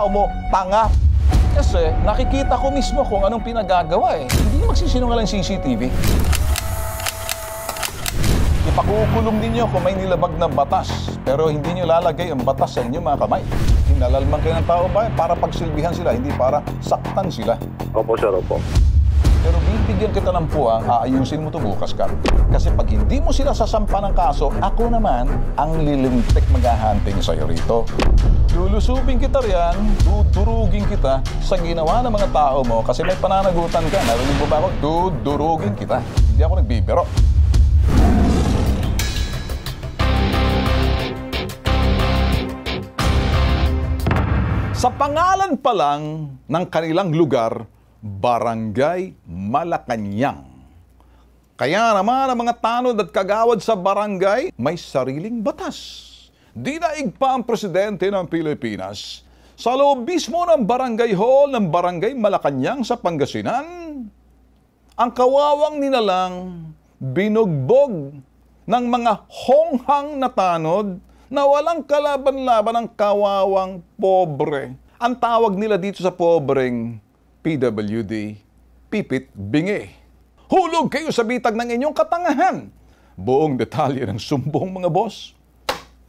tao mo, tanga. Kasi nakikita ko mismo kung anong pinagagawa eh. Hindi magsisinungaling CCTV. Ipakukulong ninyo kung may nilabag na batas, pero hindi nyo lalagay ang batas sa inyong mga kamay. Hinalalman kayo ng tao ba para pagsilbihan sila, hindi para saktan sila. Opo, sir, opo. Pero bibigyan kita ng puwang, aayusin mo ito bukas ka. Kasi pag hindi mo sila sasampa ng kaso, ako naman ang lilintik maghahunting sa'yo rito. Lulusubin kita riyan, dudurugin kita sa ginawa ng mga tao mo kasi may pananagutan ka. Narinig mo ba ako? Dudurugin kita. Hindi ako nagbibiro. Sa pangalan pa lang ng kanilang lugar, Barangay Malacanang. Kaya naman ang mga tanod at kagawad sa barangay may sariling batas. Dinaig pa ang presidente ng Pilipinas sa loob mismo ng barangay hall ng Barangay Malacanang sa Pangasinan. Ang kawawang nilalang binugbog ng mga honghang na tanod na walang kalaban-laban ng kawawang pobre. Ang tawag nila dito sa pobreng PWD, pipit bingi. Hulog kayo sa bitag ng inyong katangahan. Buong detalye ng sumbong mga boss.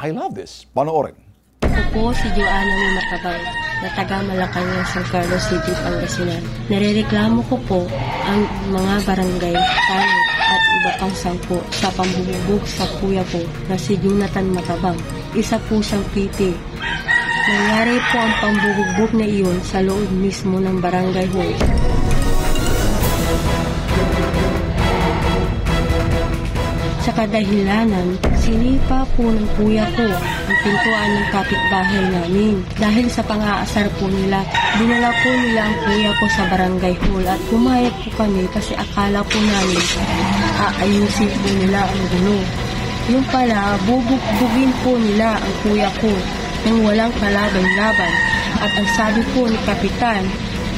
I love this. Panoorin. Ako po si Joanna Matabay, na taga Malacanang, San Carlos City, Pangasinan. Narereklamo ko po ang mga barangay, tanod at iba pang sangko sa pambubog sa kuya ko na si Jonathan Matabang. Isa po siyang PT. Nangyari po ang pambubugbog na iyon sa loob mismo ng barangay hall. Sa kadahilanan, sinipa po ng kuya ko ang pintuan ng kapitbahay namin. Dahil sa pang-aasar po nila, dinala po nila ang kuya ko sa barangay hall at pumayag po kami kasi akala po namin aayusin po nila ang gulo. Yung pala, bubugbugin po nila ang kuya ko nang walang kalaban-laban. At ang sabi po ni Kapitan,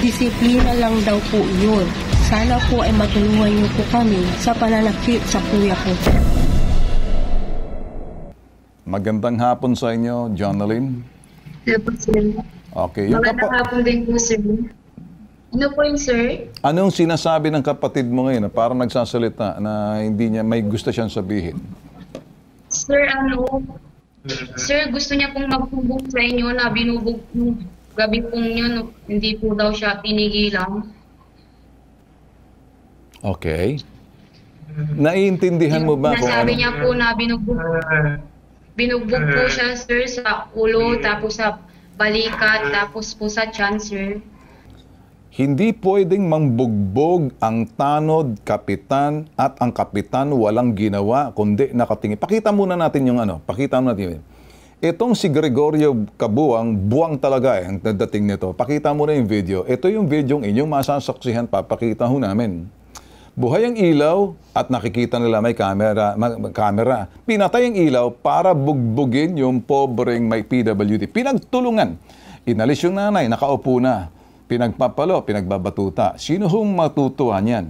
disiplina lang daw po iyon. Sana po ay matulungan niyo po kami sa pananakit sa kuya ko. Magandang hapon sa inyo, Jonalyn. Hapon, sir. Okay. Magandang hapon din po, sir. Ano po yun, sir? Anong sinasabi ng kapatid mo ngayon na parang nagsasalita na hindi niya may gusto siyang sabihin? Sir, sir, gusto niya pong magbubog sa inyo na binubog gabi pong yun. Hindi po daw siya tinigilan. Okay. Naiintindihan mo ba kung Nasabi ano? niya po na binugbog po siya, sir, sa ulo, tapos sa balikat, tapos po sa tiyan, sir. Hindi pwedeng mangbugbog ang tanod, kapitan, at ang kapitan walang ginawa, kundi nakatingin. Pakita muna natin yung ano. Pakita muna natin. Itong si Gregorio Cabuang, buwang talaga ang dating nito. Pakita mo na yung video. Ito yung video inyong masasaksihan, papakita ho namin. Buhay ang ilaw at nakikita nila may camera. Pinatay ang ilaw para bugbugin yung pobreng may PWD. Pinagtulungan. Inalis yung nanay, nakaupo na. Pinagpapalo, pinagbabatuta. Sino hong matutuhan yan?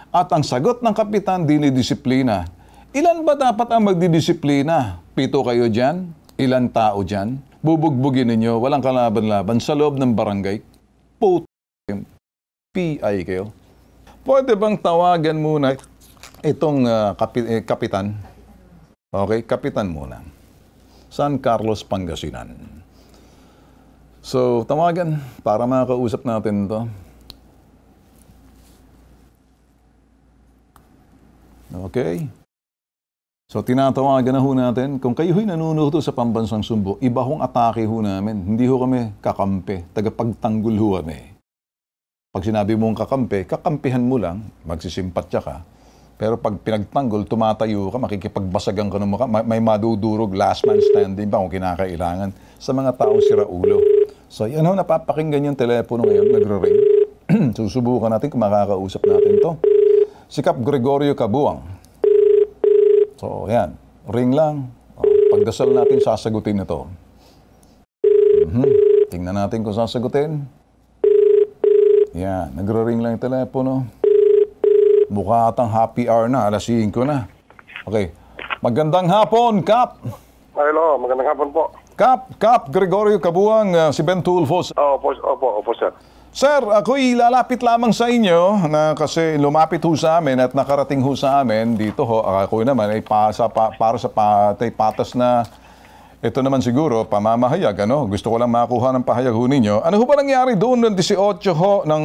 At ang sagot ng kapitan, dinidisiplina. Ilan ba dapat ang magdidisiplina? 7 kayo dyan? Ilan tao dyan? Bubugbugin ninyo, walang kalaban-laban sa loob ng barangay. PI kayo. Pwede bang tawagan muna itong kapitan? Okay, kapitan muna. San Carlos, Pangasinan. So, tawagan para makakausap natin ito. Okay. So, tinatawagan na ho natin. Kung kayo ho'y nanunood sa pambansang sumbo, iba hong atake ho namin. Hindi ho kami kakampi. Tagapagtanggol ho kami. Pag sinabi mong kakampi, kakampihan mo lang, magsisimpatya ka. Pero pag pinagtanggol, tumatayo ka, makikipagbasagan ka ng mukha, may madudurog, last man standing pa kung kinakailangan sa mga taong siraulo. So, yan ho, napapakinggan yung telepono ngayon, nagre-ring. Susubukan natin kung makakausap natin to. Si Kap Gregorio Cabuang. So, yan. Ring lang. Pagdasal natin, sasagutin ito. Tingnan natin kung sasagutin. Yan. Nagre-ring lang yung telepono. Mukha atang happy hour na. Alas 5 na. Okay. Magandang hapon, Kap. Hello, magandang hapon po. Kap Gregorio Cabuang, si Ben Tulfo. Opo, sir. Sir, ako'y lalapit lamang sa inyo na kasi lumapit ho sa amin at nakarating ho sa amin dito ho. Ako naman ay para sa patas na ito naman siguro pamamahayag. Ano? Gusto ko lang makuha ng pahayag ho ninyo. Ano ho ba nangyari doon ng 18 ho ng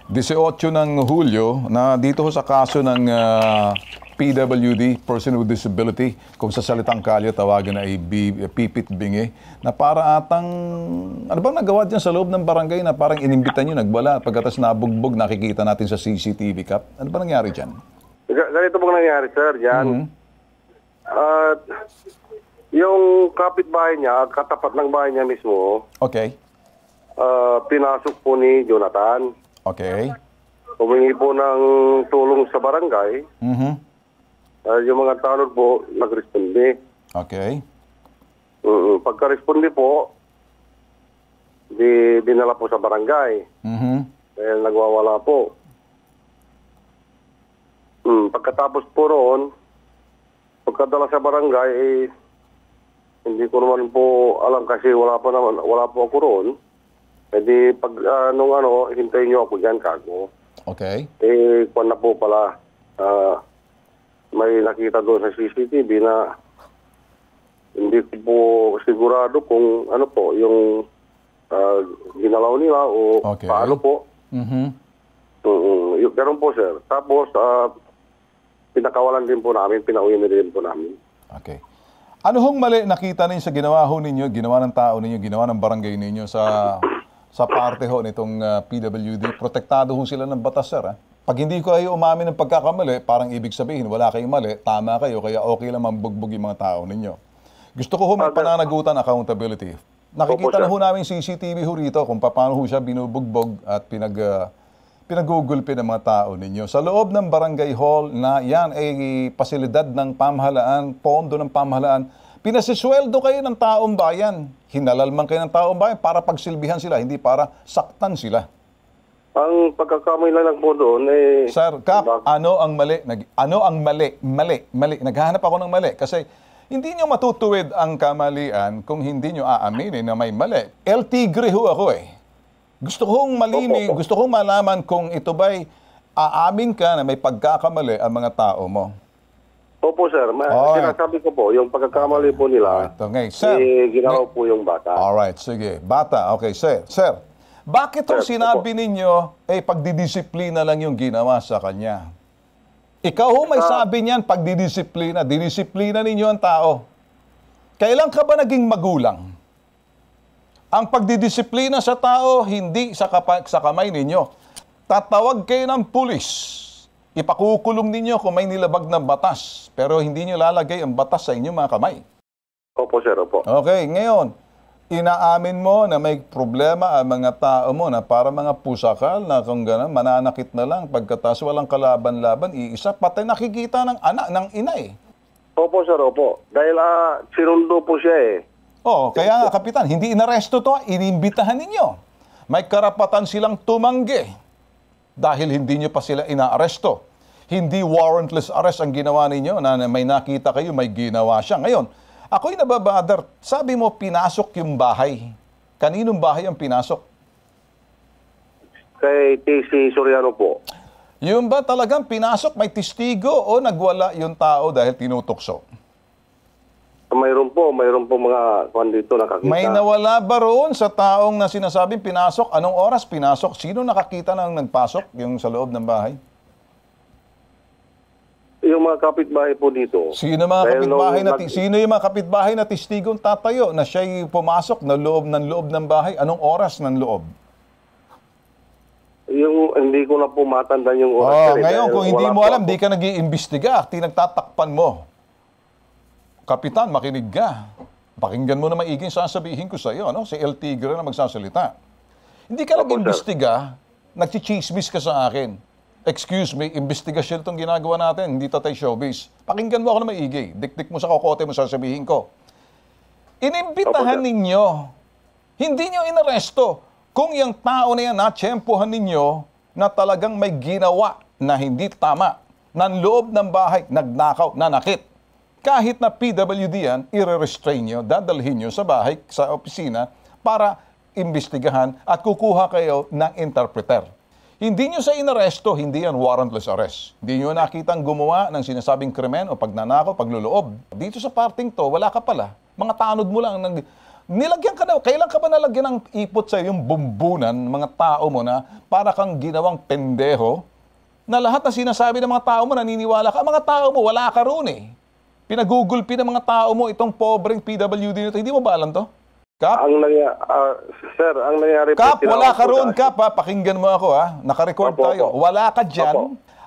18 ng Hulyo na dito ho sa kaso ng PWD, Person with Disability, kung sa salitang kalye tawagan ay pipit bingi, na para atang, ano bang nagawa dyan sa loob ng barangay na parang inimbitan nyo, nagwala, pagkatas nabugbog, nakikita natin sa CCTV Kap. Ano ba nangyari dyan? Ganito pong nangyari, sir, dyan. At yung kapitbahay niya, katapat ng bahay niya mismo, Okay. pinasok po ni Jonathan. Okay. Humingi po ng tulong sa barangay. Yung mga tanod po, nag-responde. Okay. Pagka-responde po, dinala po sa barangay. Dahil nagwawala po. Pagkatapos po roon, pagkadala sa barangay, hindi ko naman po alam kasi wala po ako roon. Hindi hintayin niyo ako dyan, kago. Okay. Kung na po pala, may nakita doon sa CCTV na hindi ko po sigurado kung ano po, yung ginalaw nila o Okay. paano po. Ganun po, sir. Tapos, pinakawalan din po namin, pinauwi na din po namin. Okay. Ano hong mali nakita ninyo sa ginawa ho ninyo, ginawa ng tao ninyo, ginawa ng barangay ninyo sa parte ho nitong PWD? Protektado ho sila ng batas, sir. Pag hindi ko kayo umamin ng pagkakamali, parang ibig sabihin, wala kayong mali, tama kayo, kaya okay lang mambugbog yung mga tao ninyo. Gusto ko ho may pananagutan, accountability. Nakikita na ho namin CCTV ho rito kung paano ho siya binubugbog at pinagugulpi ng mga tao ninyo. Sa loob ng barangay hall na yan ay pasilidad ng pamahalaan, pondo ng pamahalaan, pinasisweldo kayo ng taong bayan. Hinalalman kayo ng taong bayan para pagsilbihan sila, hindi para saktan sila. Ang pagkakamay lang po doon Sir, Kap, ano ang mali? Ano ang mali? Mali. Naghahanap ako ng mali kasi hindi nyo matutuwid ang kamalian kung hindi nyo aaminin na may mali. El Tigre ho ako eh. Gusto kong malaman kung ito ba'y aamin ka na may pagkakamali ang mga tao mo. Opo, sir. Sinasabi ko po, yung pagkakamali po nila, Sir, ginawa po yung bata. Alright, sige. Bata, okay, sir. Sir, bakit ho sinabi ninyo, pagdidisiplina lang yung ginawa sa kanya? Ikaw ho may sabi niyan, pagdidisiplina. Didisiplina ninyo ang tao. Kailan ka ba naging magulang? Ang pagdidisiplina sa tao, hindi sa kamay ninyo. Tatawag kayo ng pulis. Ipakukulong ninyo kung may nilabag na batas. Pero hindi nyo lalagay ang batas sa inyong mga kamay. Opo, sir. Opo. Okay, ngayon, inaamin mo na may problema ang mga tao mo na para mga pusakal na kung gano'n, mananakit na lang pagkatas walang kalaban-laban, iisa, pati nakikita ng anak, ng ina eh. Opo, sir. Opo. Dahil sinundo po siya eh. Kaya nga, Kapitan, hindi inaresto to, inimbitahan ninyo. May karapatan silang tumanggi dahil hindi nyo pa sila inaaresto. Hindi warrantless arrest ang ginawa ninyo na may nakita kayo, may ginawa siya. Ngayon, ako'y nababother. Sabi mo, pinasok yung bahay. Kaninong bahay ang pinasok? Kay TC Soriano po. Yung ba talagang pinasok, may testigo o nagwala yung tao dahil tinutokso? Mayroon po mga kwan dito nakakita. May nawala ba roon sa taong na sinasabing pinasok? Anong oras pinasok? Sino nakakita ng nagpasok yung sa loob ng bahay? Yung mga kapitbahay po dito. Sino yung mga kapitbahay na testigong tatayo na siya'y pumasok na loob ng bahay? Anong oras ng loob? Yung hindi ko na po matandaan yung oras. Ngayon, kung hindi mo alam, di ka nag-iimbestiga, tinagtatakpan mo. Kapitan, makinig ka. Pakinggan mo na maiging sasabihin ko sa iyo, si El Tigre na magsasalita. Hindi ka nag-imbestiga, nagchichismis ka sa akin. Excuse me, investigasyon itong ginagawa natin, hindi tatay showbiz. Pakinggan mo ako na maigi. Dik-dik mo sa kokote mo sasabihin ko. Inimbitahan ninyo. Hindi nyo inaresto. Kung yung tao na yan, natsyempohan ninyo na talagang may ginawa na hindi tama, ng loob ng bahay, nagnakaw, nanakit. Kahit na PWD yan, i-restrain nyo, dadalhin nyo sa bahay, sa opisina, para imbestigahan at kukuha kayo ng interpreter. Hindi nyo sa inaresto, hindi yan warrantless arrest. Hindi nyo nakitang gumawa ng sinasabing krimen o pagnanakaw, pagluloob. Dito sa parting to, wala ka pala. Mga tanod mo lang. Nilagyan ka na, kailan ka ba nalagyan ng ipot sa yung bumbunan, mga tao mo na para kang ginawang pendeho, na lahat na sinasabi ng mga tao mo, naniniwala ka. Mga tao mo, wala ka roon eh. Pinagugulpi ng mga tao mo itong pobreng PWD nito. Hindi mo ba alam to? Kap? Sir, ang nangyari Kap, po, wala tinawag ka po roon, na- Kap, ha? Pakinggan mo ako, ha? Nakarecord Opo, tayo. opo. Wala ka dyan. Opo.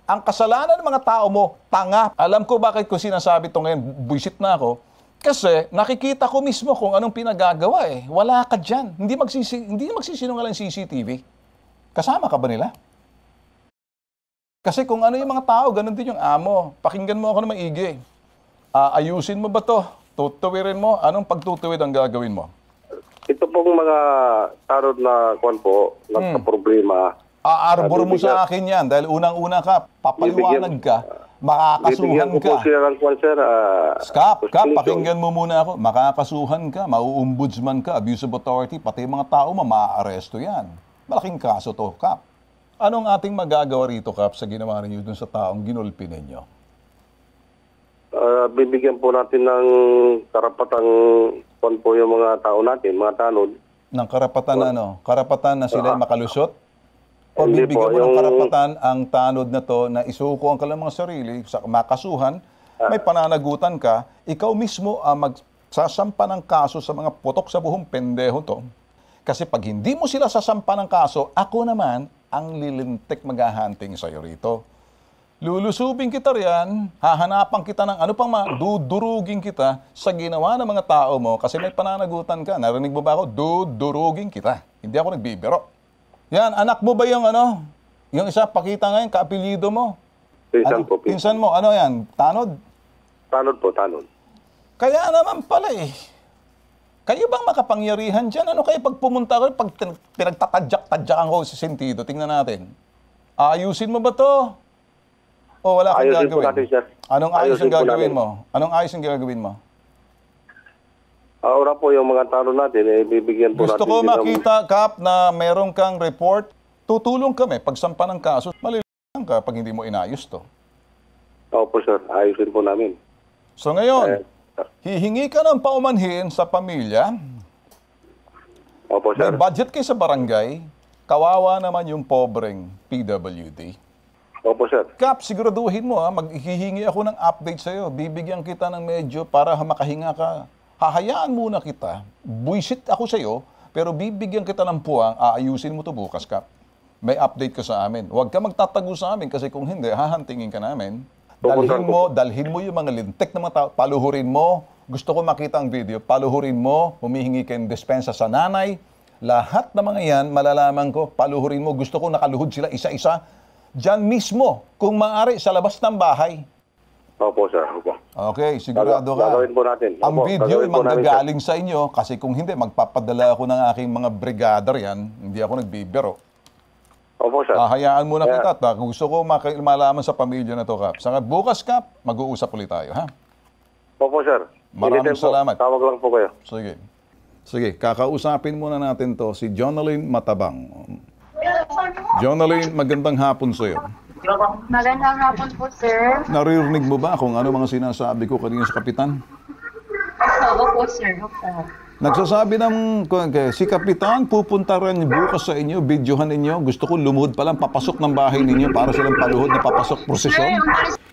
Ang kasalanan ng mga tao mo, tanga. Alam ko bakit ko sinasabi ito ngayon, buisit na ako. Kasi nakikita ko mismo kung anong pinagagawa eh. Wala ka dyan. Hindi magsisinungaling CCTV. Kasama ka ba nila? Kasi kung ano yung mga tao, ganun din yung amo. Pakinggan mo ako na maigi. Ayusin mo ba to? Tutuwirin mo? Anong pagtutuwid ang gagawin mo? Ito pong mga tarot na kwan po, nagka-problema. Aarbor mo sa akin yan dahil unang-una ka, papaliwanag ka, makakasuhan Bibigyan ko po ka. sila ng kwan, sir. Kap, suspension. pakinggan mo muna ako. Makakasuhan ka, mauumbudsman ka, abuse of authority, pati yung mga tao mo, maaaresto yan. Malaking kaso to, Kap. Anong ating magagawa rito, Kap, sa ginawa ninyo dun sa taong ginulpi ninyo? Bibigyan po natin ng karapatang kwan po yung mga tao natin, mga tanod. Ng karapatan na ano? Karapatan na sila makalusot? O Hindi bibigyan po, mo ng yung- karapatan ang tanod na to na isuko ang kalamang sarili, sa makasuhan, may pananagutan ka, ikaw mismo ang magsasampa ng kaso sa mga putok sa buhong pendeho to. Kasi pag hindi mo sila sasampa ng kaso, ako naman ang lilintik maghahunting sa'yo rito. Lulusubin kita riyan, hahanapan kita ng ano pang dudurugin kita sa ginawa ng mga tao mo kasi may pananagutan ka. Narinig mo ba ako? Dudurugin kita. Hindi ako nagbibiro. Yan, anak mo ba yung ano? Yung isa, pakita ngayon, kaapelyido mo. Pinsan Ano? po, pinsan. Pinsan mo, ano yan? Tanod? Tanod po, tanod. Kaya naman pala eh. Kayo bang makapangyarihan dyan? Ano kayo pag pumunta ko, pag pinagtatadyak-tadyakan ko sa sentido, tingnan natin. Ayusin mo ba to? O wala kang Ayusin po gagawin? natin, sir. Anong ayos ang Ayusin po gagawin namin. mo? Anong ayos ang gagawin mo? Ora po yung mga tanod natin, bibigyan po Gusto natin. ko din ng- makita, Kap, na meron kang report. Tutulong kami. Pagsampa ng kaso, malilang ka pag hindi mo inayos to. Opo, sir. Ayusin po namin. So ngayon, hihingi ka ng paumanhin sa pamilya. Opo, May sir. budget kayo sa barangay. Kawawa naman yung pobreng PWD. Opo, sir. Kap, siguraduhin mo maghihingi ako ng update sa'yo. Bibigyan kita ng medyo para makahinga ka. Hahayaan muna kita. Buisit ako sa'yo, pero bibigyan kita ng puwang, aayusin mo to bukas, Kap. May update ka sa amin. Huwag ka magtatago sa amin kasi kung hindi, hahantingin ka namin. Dalhin mo yung mga lintik na mga tao. Paluhurin mo. Gusto ko makita ang video. Paluhurin mo. Humihingi ka ng dispensa sa nanay. Lahat ng mga yan, malalaman ko. Paluhurin mo. Gusto ko nakaluhod sila isa-isa. Diyan mismo, kung maaari, sa labas ng bahay. Opo, sir. Opo. Okay, sigurado ka. Gagawin po natin. Ang Opo, video ay gagawin po namin, manggagaling sa inyo kasi kung hindi, magpapadala ako ng aking mga brigader yan. Hindi ako nagbibiro. Opo, sir. Hayaan muna kita. Gusto ko malaman sa pamilya na to, Kap. Saka bukas, Kap, mag-uusap ulit tayo, ha? Opo, sir. Maraming Anytime po. salamat. Tawag lang po kayo. Sige. Sige, kakausapin muna natin to si Jonalyn Matabang. Jonalyn, magandang hapon sa iyo. Magandang hapon po, sir. Naririnig mo ba kung ano mga sinasabi ko kanina sa kapitan? Opo, sir. Opo. Nagsasabi si Kapitan, pupunta rin bukas sa inyo, videohan ninyo. Gusto ko lumuhod pa lang, papasok ng bahay ninyo para silang paluhod na papasok prosesyon.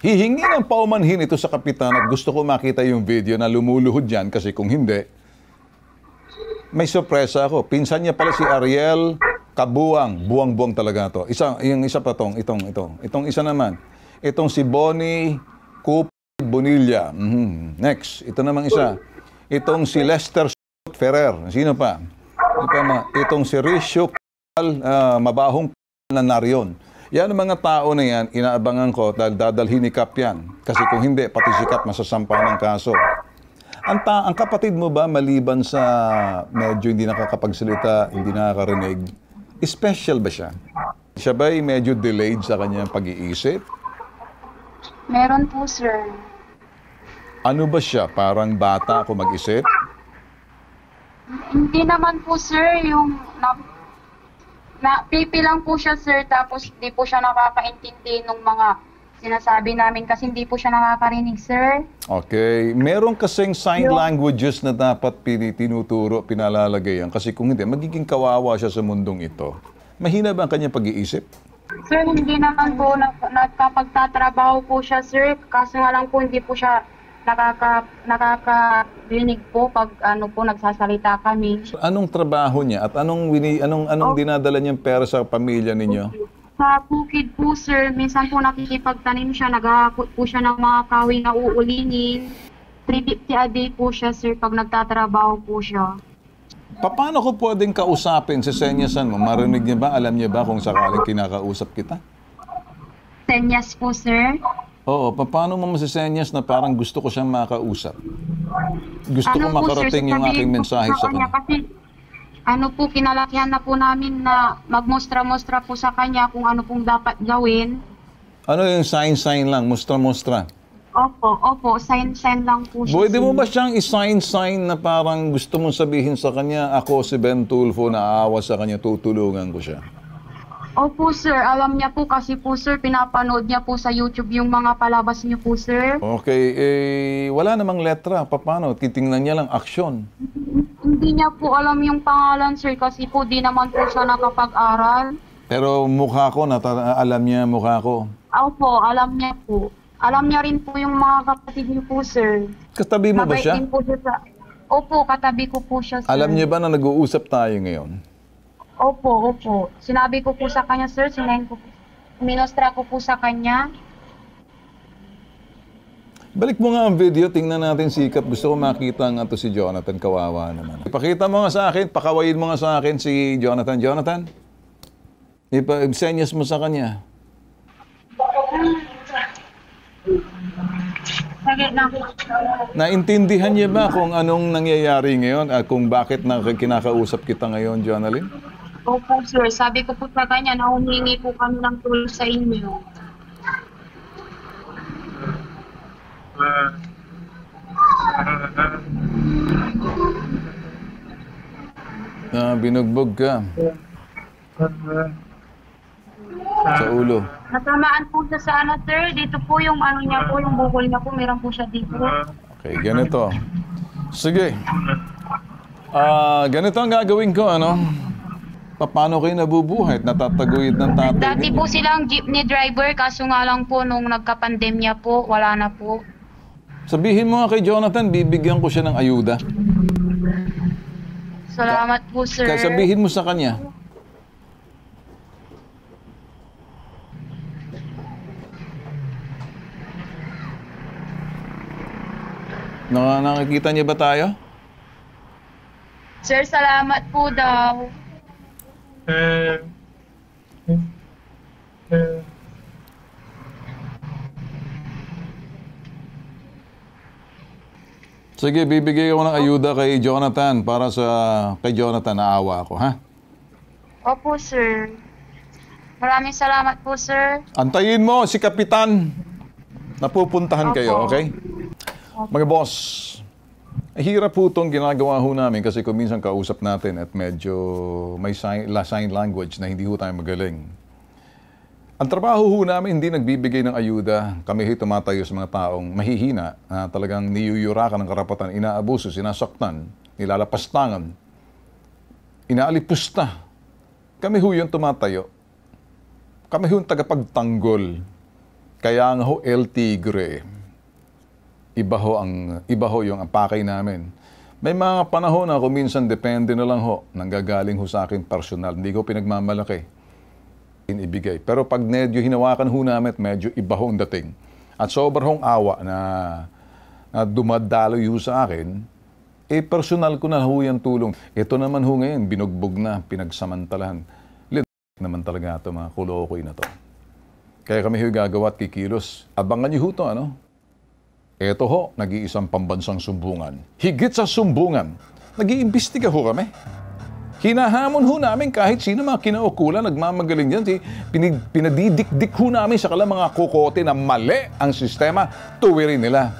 Hihingi ng paumanhin ito sa Kapitan at gusto ko makita yung video na lumuluhod yan kasi kung hindi, may sorpresa ako. Pinsan niya pala si Ariel Kabuang. Buwang-buwang talaga to. Yung isa pa itong isa naman. Itong si Bonnie Bonilla. Next, ito namang isa. Itong si Lester Ferrer. Sino pa? Itong si Risho Mabahong na Narion. Yan ang mga tao na yan, inaabangan ko dahil dadalhin ni Kap yan. Kasi kung hindi, pati si Kap masasampa ng kaso. Ang kapatid mo ba, maliban sa medyo hindi nakakapagsalita, hindi nakakarinig, special ba siya? Siya ba'y medyo delayed sa kanyang pag-iisip? Meron po, sir. Ano ba siya? Parang bata ako mag-isip? Hindi naman po, sir, yung pipi lang po siya, sir, tapos hindi po siya nakakaintindi ng mga sinasabi namin kasi hindi po siya nakakarinig, sir. Okay. Meron kasing sign languages na dapat tinuturo, pinalalagayan. Kasi kung hindi, magiging kawawa siya sa mundong ito. Mahina ba ang kanyang pag-iisip? Sir, hindi naman po nagkapagtatrabaho po siya, sir. Kaso nga lang po hindi po siya nakakarinig po pag nagsasalita kami. Anong trabaho niya at anong dinadala niyang pera sa pamilya ninyo? Sa bukid po, sir, minsan po nakikipagtanim siya, naghahakot po siya ng mga kahoy na uulingin. 350 a day po siya, sir, pag nagtatrabaho po siya. Paano ko pwedeng kausapin si Senyasan mo? Marinig niya ba? Alam niya ba kung sakaling kinakausap kita? Senyas po, sir. Oo, paano mo masisenyas na parang gusto ko siyang makausap? Gusto ko po, makarating sir, yung aking sasabihin po mensahe sa kanya. Kasi kinalakihan na po namin na magmostra-mostra po sa kanya kung ano pong dapat gawin. Ano yung sign lang? Mustra-mustra? Opo, sign lang po siya. Pwede mo ba siyang i-sign na parang gusto mong sabihin sa kanya, ako si Ben Tulfo, naaawa sa kanya, tutulungan ko siya? Opo, sir. Alam niya po kasi po, sir, pinapanood niya po sa YouTube yung mga palabas niyo po, sir. Okay, wala namang letra. Paano? Titingnan niya lang aksyon. Hindi niya po alam yung pangalan, sir, kasi po di naman po siya nakapag-aral. Pero mukha ko, alam niya mukha ko. Opo, alam niya po. Alam niya rin po yung mga kapatid niyo po, sir. Katabi mo ba Mabait siya? din po siya Opo, katabi ko po siya, sir. Alam niya ba na nag-uusap tayo ngayon? Opo. Sinabi ko po sa kanya, sir. Minostra ko po sa kanya. Balik mo nga ang video, tingnan natin sikap. Gusto ko makita nga to si Jonathan, kawawa naman. Ipakita mo nga sa akin, pakawain mo nga sa akin si Jonathan. Jonathan, ipa-senyas mo sa kanya. Naintindihan niya ba kung anong nangyayari ngayon at kung bakit kinakausap kita ngayon, Jonalyn? Opo, sir. Sabi ko po sa kanya na humingi po kami ng tulong sa inyo. Binugbog ka. Sa ulo. Natamaan po siya sa sir. Dito po yung niya po, yung bukol niya po. Meron po siya dito. Okay, ganito. Sige. Ganito ang gagawin ko, Paano kayo nabubuhay at natataguyod ng tatay Dati ninyo? po silang jeepney driver, kaso nga lang po nung nagka-pandemya po, wala na po. Sabihin mo nga kay Jonathan, bibigyan ko siya ng ayuda. Salamat po, sir. Kaya sabihin mo sa kanya. Nakikita niya ba tayo? Sir, salamat po daw. Sige, bibigay ako ng ayuda kay Jonathan para kay Jonathan, naawa ako, ha? Opo, sir. Maraming salamat po, sir. Antayin mo si Kapitan. Napupuntahan kayo, okay? Mga boss, hirap po itong ginagawa ho namin kasi kung minsan kausap natin at medyo may sign language na hindi ho tayo magaling. Ang trabaho ho namin hindi nagbibigay ng ayuda. Kami ho tumatayo sa mga taong mahihina na talagang niyuyurakan ng karapatan, inaabuso, sinasaktan, nilalapastangan, inaalipusta. Kami ho yung tumatayo. Kami ho yung tagapagtanggol. Kaya nga ho El Tigre. Iba ho yung pakay namin. May mga panahon na kung minsan depende na lang ho, nanggagaling ho sa akin personal. Hindi ko pinagmamalaki. Ibigay. Pero pag medyo hinawakan ho namin, medyo iba ho ang dating. At sobrang awa na dumadalo ho sa akin, personal ko na ho yung tulong. Ito naman ho ngayon, binugbog na, pinagsamantalahan. Naman talaga ito, mga kulokoy na to. Kaya kami ho gagawa at kikilos. Abangan niyo ho ito, Ito ho, nag-iisang pambansang sumbungan. Higit sa sumbungan, nag-iimbestiga ho kami. Hinahamon ho namin kahit sino mga kinaukulan, nagmamagaling dyan. Pinadidikdik ho namin sa kala mga kukote na mali ang sistema, tuwirin nila.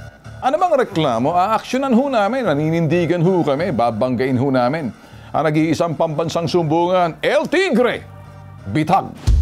Ano bang reklamo? Aaksyonan ho namin, naninindigan ho kami, babanggain ho namin ang nag-iisang pambansang sumbungan, El Tigre, Bitag.